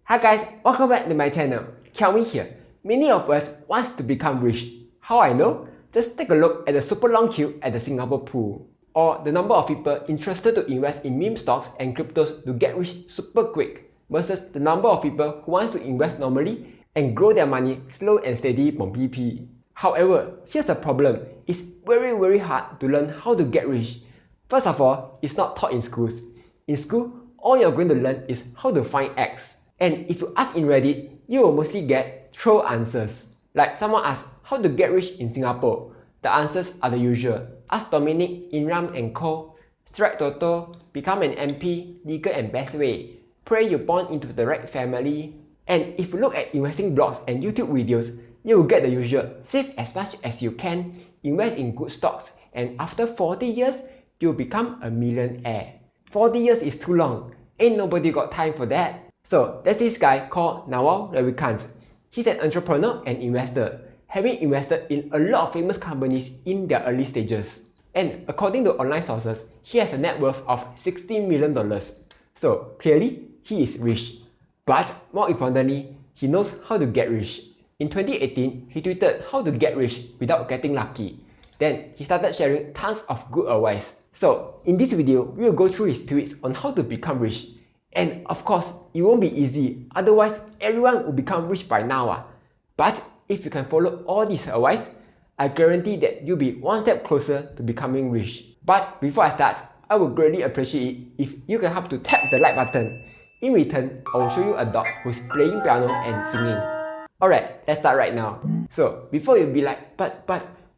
Hi guys, welcome back to my channel. Kelvin here. Many of us wants to become rich. How I know? Just take a look at the super long queue at the Singapore pool, or the number of people interested to invest in meme stocks and cryptos to get rich super quick versus the number of people who wants to invest normally and grow their money slow and steady from BP. However, here's the problem. It's very hard to learn how to get rich. First of all, it's not taught in schools. In school, all you're going to learn is how to find X. And if you ask in Reddit, you will mostly get troll answers. Like someone asks how to get rich in Singapore. The answers are the usual. Ask Dominic, Inram and Co. Strike Toto, become an MP, legal and best way. Pray you're born into the right family. And if you look at investing blogs and YouTube videos, you will get the usual. Save as much as you can, invest in good stocks, and after 40 years, you'll become a millionaire. 40 years is too long. Ain't nobody got time for that. So there's this guy called Naval Ravikant. He's an entrepreneur and investor, having invested in a lot of famous companies in their early stages. And according to online sources, he has a net worth of $16 million. So clearly, he is rich. But more importantly, he knows how to get rich. In 2018, he tweeted how to get rich without getting lucky. Then he started sharing tons of good advice. So in this video, we will go through his tweets on how to become rich. And of course, it won't be easy, otherwise everyone will become rich by now. But if you can follow all this advice, I guarantee that you'll be one step closer to becoming rich. But before I start, I would greatly appreciate it if you can help to tap the like button. In return, I will show you a dog who's playing piano and singing. Alright, let's start right now. So before you'll be like, but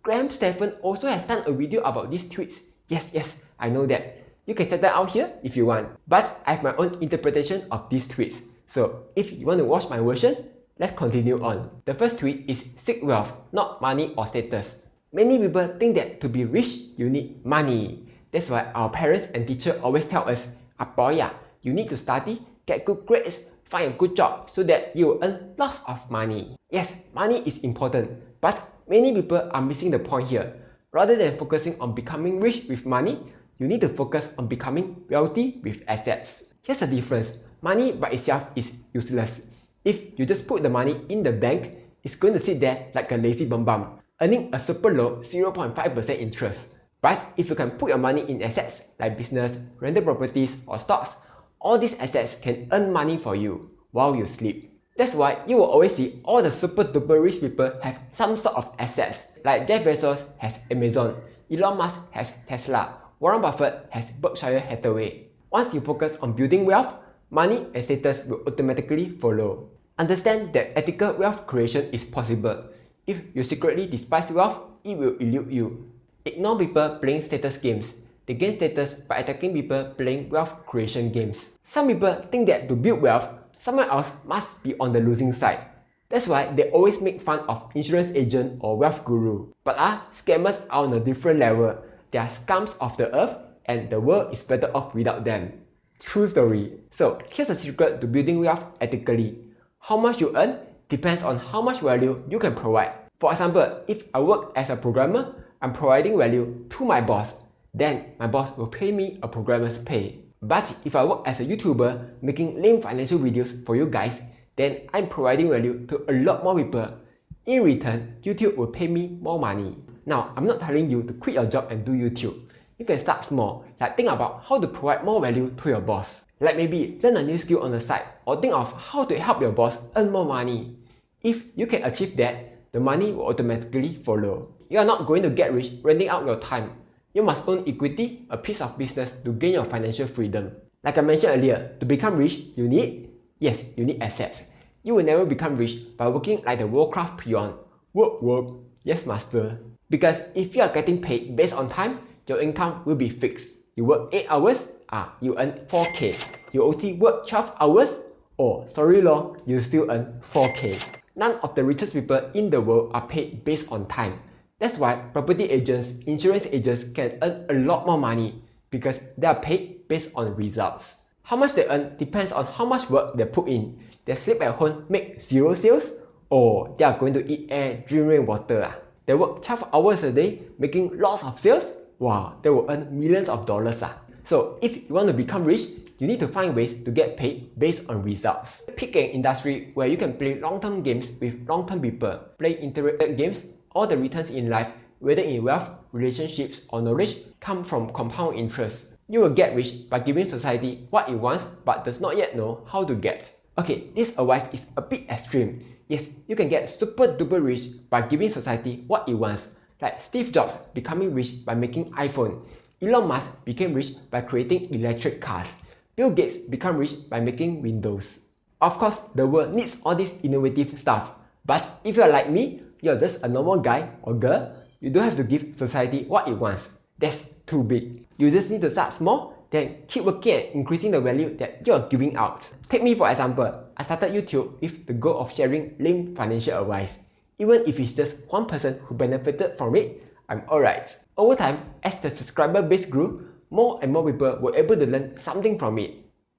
Graham Stephan also has done a video about these tweets. Yes, I know that. You can check that out here if you want. But I have my own interpretation of these tweets. So if you want to watch my version, let's continue on. The first tweet is seek wealth, not money or status. Many people think that to be rich, you need money. That's why our parents and teachers always tell us, Apoya, you need to study, get good grades, find a good job so that you will earn lots of money. Yes, money is important, but many people are missing the point here. Rather than focusing on becoming rich with money, you need to focus on becoming wealthy with assets. Here's the difference. Money by itself is useless. If you just put the money in the bank, it's going to sit there like a lazy bum, earning a super low 0.5% interest. But if you can put your money in assets like business, rental properties or stocks, all these assets can earn money for you while you sleep. That's why you will always see all the super duper rich people have some sort of assets. Like Jeff Bezos has Amazon, Elon Musk has Tesla, Warren Buffett has Berkshire Hathaway. Once you focus on building wealth, money and status will automatically follow. Understand that ethical wealth creation is possible. If you secretly despise wealth, it will elude you. Ignore people playing status games. They gain status by attacking people playing wealth creation games. Some people think that to build wealth, someone else must be on the losing side. That's why they always make fun of insurance agent or wealth guru. But scammers are on a different level. They are scums of the earth and the world is better off without them. True story. So here's a secret to building wealth ethically. How much you earn depends on how much value you can provide. For example, if I work as a programmer, I'm providing value to my boss. Then my boss will pay me a programmer's pay. But if I work as a YouTuber making lame financial videos for you guys, then I'm providing value to a lot more people. In return, YouTube will pay me more money. Now, I'm not telling you to quit your job and do YouTube. You can start small, like think about how to provide more value to your boss. Like maybe learn a new skill on the side, or think of how to help your boss earn more money. If you can achieve that, the money will automatically follow. You are not going to get rich renting out your time. You must own equity, a piece of business to gain your financial freedom. Like I mentioned earlier, to become rich, you need assets. You will never become rich by working like the Warcraft peon. Work, yes master. Because if you are getting paid based on time, your income will be fixed. You work 8 hours, you earn 4K. You OT work 12 hours, you still earn 4K. None of the richest people in the world are paid based on time. That's why property agents, insurance agents can earn a lot more money because they are paid based on results. How much they earn depends on how much work they put in. They sleep at home, make 0 sales, or they are going to eat air, drink rainwater. They work 12 hours a day, making lots of sales. Wow, they will earn millions of dollars. So if you want to become rich, you need to find ways to get paid based on results. Pick an industry where you can play long-term games with long-term people, play interactive games. All the returns in life, whether in wealth, relationships, or knowledge, come from compound interest. You will get rich by giving society what it wants but does not yet know how to get. Okay, this advice is a bit extreme. Yes, you can get super duper rich by giving society what it wants, like Steve Jobs becoming rich by making iPhone. Elon Musk became rich by creating electric cars. Bill Gates became rich by making Windows. Of course, the world needs all this innovative stuff. But if you're like me, you're just a normal guy or girl, you don't have to give society what it wants. That's too big. You just need to start small, then keep working at increasing the value that you're giving out. Take me for example, I started YouTube with the goal of sharing lame financial advice. Even if it's just one person who benefited from it, I'm alright. Over time, as the subscriber base grew, more and more people were able to learn something from it.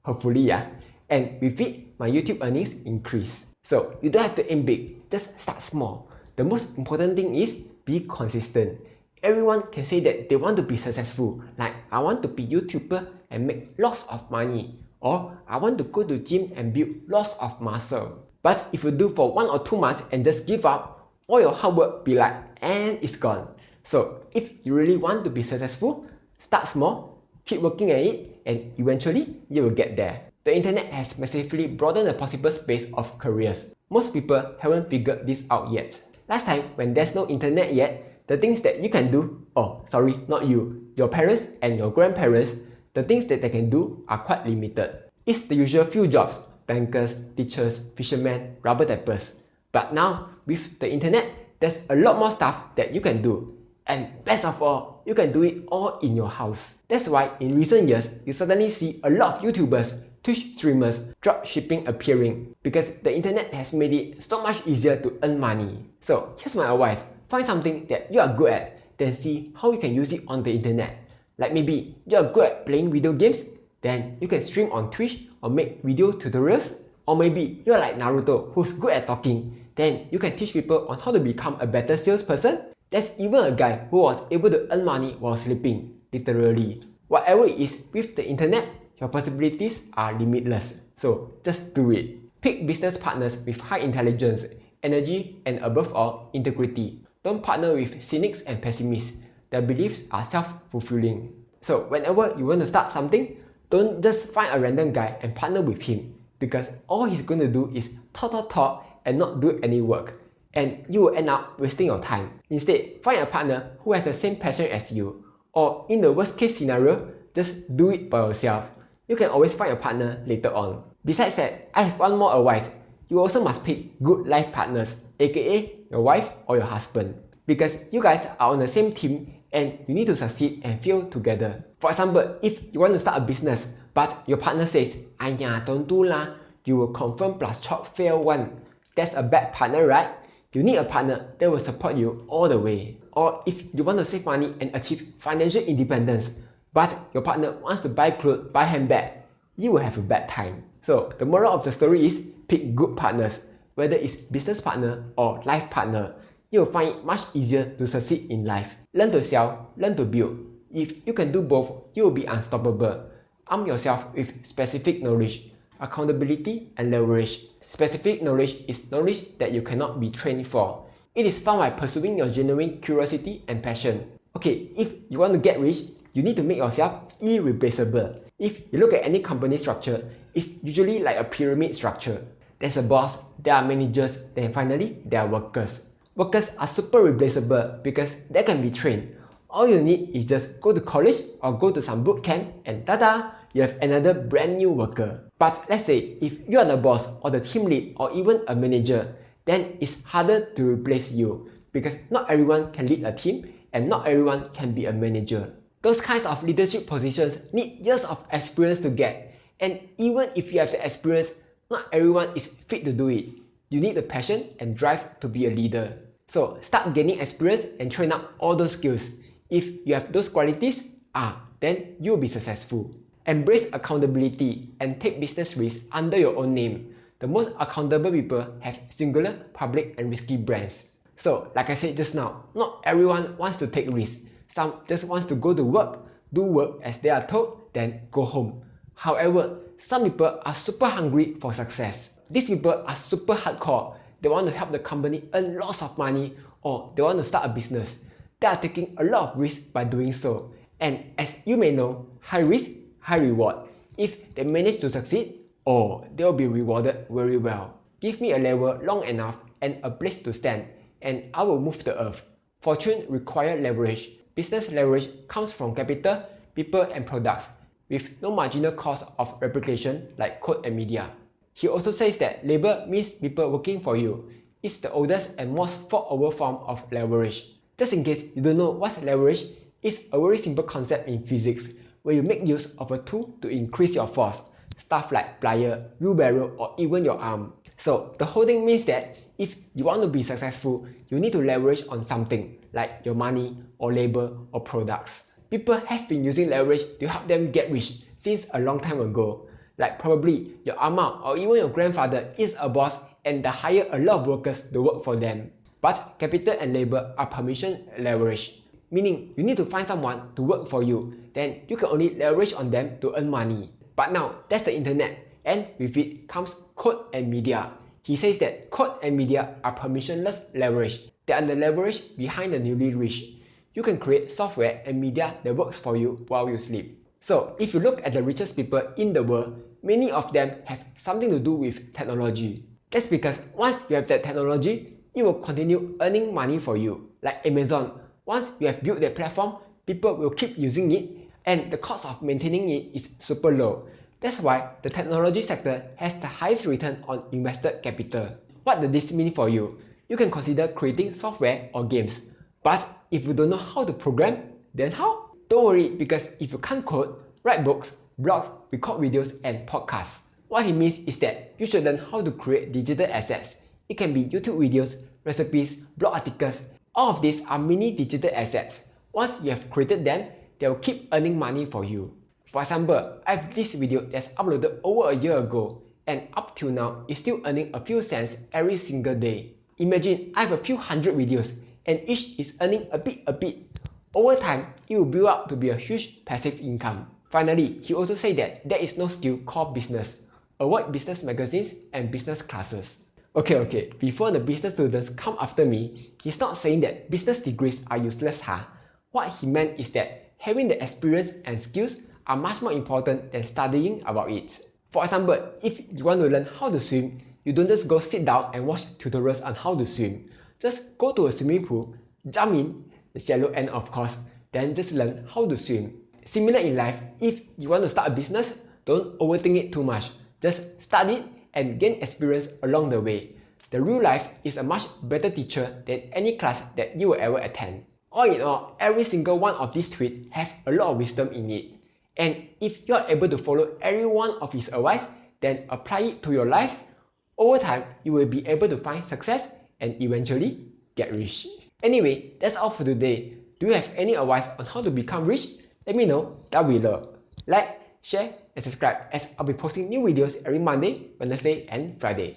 Hopefully, yeah. And with it, my YouTube earnings increased. So you don't have to aim big, just start small. The most important thing is be consistent. Everyone can say that they want to be successful, like I want to be YouTuber and make lots of money, or I want to go to gym and build lots of muscle. But if you do for 1 or 2 months and just give up, all your hard work be like, and it's gone. So if you really want to be successful, start small, keep working at it, and eventually you will get there. The internet has massively broadened the possible space of careers. Most people haven't figured this out yet. Last time, when there's no internet yet, the things that you can do, not you, your parents and your grandparents, the things that they can do are quite limited. It's the usual few jobs, bankers, teachers, fishermen, rubber tappers. But now, with the internet, there's a lot more stuff that you can do. And best of all, you can do it all in your house. That's why in recent years, you suddenly see a lot of YouTubers, Twitch streamers, drop shipping appearing because the internet has made it so much easier to earn money. So here's my advice, find something that you are good at, then see how you can use it on the internet. Like maybe you are good at playing video games, then you can stream on Twitch or make video tutorials. Or maybe you are like Naruto who's good at talking, then you can teach people on how to become a better salesperson. There's even a guy who was able to earn money while sleeping, literally. Whatever it is with the internet, your possibilities are limitless. So just do it. Pick business partners with high intelligence, energy, and above all, integrity. Don't partner with cynics and pessimists. Their beliefs are self-fulfilling. So whenever you want to start something, don't just find a random guy and partner with him, because all he's going to do is talk and not do any work. And you will end up wasting your time. Instead, find a partner who has the same passion as you. Or in the worst case scenario, just do it by yourself. You can always find a partner later on. Besides that, I have one more advice. You also must pick good life partners, aka your wife or your husband. Because you guys are on the same team and you need to succeed and fail together. For example, if you want to start a business, but your partner says, "Aya, don't do lah, you will confirm plus chop fail one." That's a bad partner, right? You need a partner that will support you all the way. Or if you want to save money and achieve financial independence, but your partner wants to buy clothes, buy handbag, you will have a bad time. So the moral of the story is pick good partners, whether it's business partner or life partner. You will find it much easier to succeed in life. Learn to sell, learn to build. If you can do both, you will be unstoppable. Arm yourself with specific knowledge, accountability, and leverage. Specific knowledge is knowledge that you cannot be trained for. It is found by pursuing your genuine curiosity and passion. Okay, if you want to get rich, you need to make yourself irreplaceable. If you look at any company structure, it's usually like a pyramid structure. There's a boss, there are managers, then finally, there are workers. Workers are super replaceable because they can be trained. All you need is just go to college or go to some boot camp and tada, you have another brand new worker. But let's say if you are the boss or the team lead or even a manager, then it's harder to replace you because not everyone can lead a team and not everyone can be a manager. Those kinds of leadership positions need years of experience to get, and even if you have the experience, not everyone is fit to do it. You need the passion and drive to be a leader. So start gaining experience and train up all those skills. If you have those qualities, then you'll be successful. Embrace accountability and take business risks under your own name. The most accountable people have singular, public, and risky brands. So, like I said just now, not everyone wants to take risks. Some just wants to go to work, do work as they are told, then go home. However, some people are super hungry for success. These people are super hardcore. They want to help the company earn lots of money, or they want to start a business. They are taking a lot of risk by doing so. And as you may know, high risk, high reward. If they manage to succeed, they will be rewarded very well. Give me a level long enough and a place to stand, and I will move the earth. Fortune requires leverage. Business leverage comes from capital, people and products, with no marginal cost of replication like code and media. He also says that labor means people working for you. It's the oldest and most thought-over form of leverage. Just in case you don't know what's leverage, it's a very simple concept in physics where you make use of a tool to increase your force, stuff like plier, wheelbarrow, or even your arm. So the whole thing means that if you want to be successful, you need to leverage on something like your money or labor or products. People have been using leverage to help them get rich since a long time ago. Like probably your ama or even your grandfather is a boss and they hire a lot of workers to work for them. But capital and labor are permission leverage, meaning you need to find someone to work for you, then you can only leverage on them to earn money. But now that's the internet, and with it comes code and media. He says that code and media are permissionless leverage. They are the leverage behind the newly rich. You can create software and media that works for you while you sleep. So if you look at the richest people in the world, many of them have something to do with technology. That's because once you have that technology, it will continue earning money for you. Like Amazon, once you have built that platform, people will keep using it, and the cost of maintaining it is super low. That's why the technology sector has the highest return on invested capital. What does this mean for you? You can consider creating software or games. But if you don't know how to program, then how? Don't worry, because if you can't code, write books, blogs, record videos, and podcasts. What he means is that you should learn how to create digital assets. It can be YouTube videos, recipes, blog articles. All of these are mini digital assets. Once you have created them, they will keep earning money for you. For example, I have this video that's uploaded over a year ago, and up till now, it's still earning a few cents every single day. Imagine I have a few hundred videos, and each is earning a bit. Over time, it will build up to be a huge passive income. Finally, he also said that there is no skill called business. Avoid business magazines and business classes. Okay, before the business students come after me, he's not saying that business degrees are useless, What he meant is that having the experience and skills are much more important than studying about it. For example, if you want to learn how to swim, you don't just go sit down and watch tutorials on how to swim. Just go to a swimming pool, jump in, the shallow end of course, then just learn how to swim. Similar in life, if you want to start a business, don't overthink it too much. Just study and gain experience along the way. The real life is a much better teacher than any class that you will ever attend. All in all, every single one of these tweets have a lot of wisdom in it. And if you are able to follow every one of his advice, then apply it to your life, over time, you will be able to find success and eventually get rich. Anyway, that's all for today. Do you have any advice on how to become rich? Let me know down below. Like, share, and subscribe as I'll be posting new videos every Monday, Wednesday, and Friday.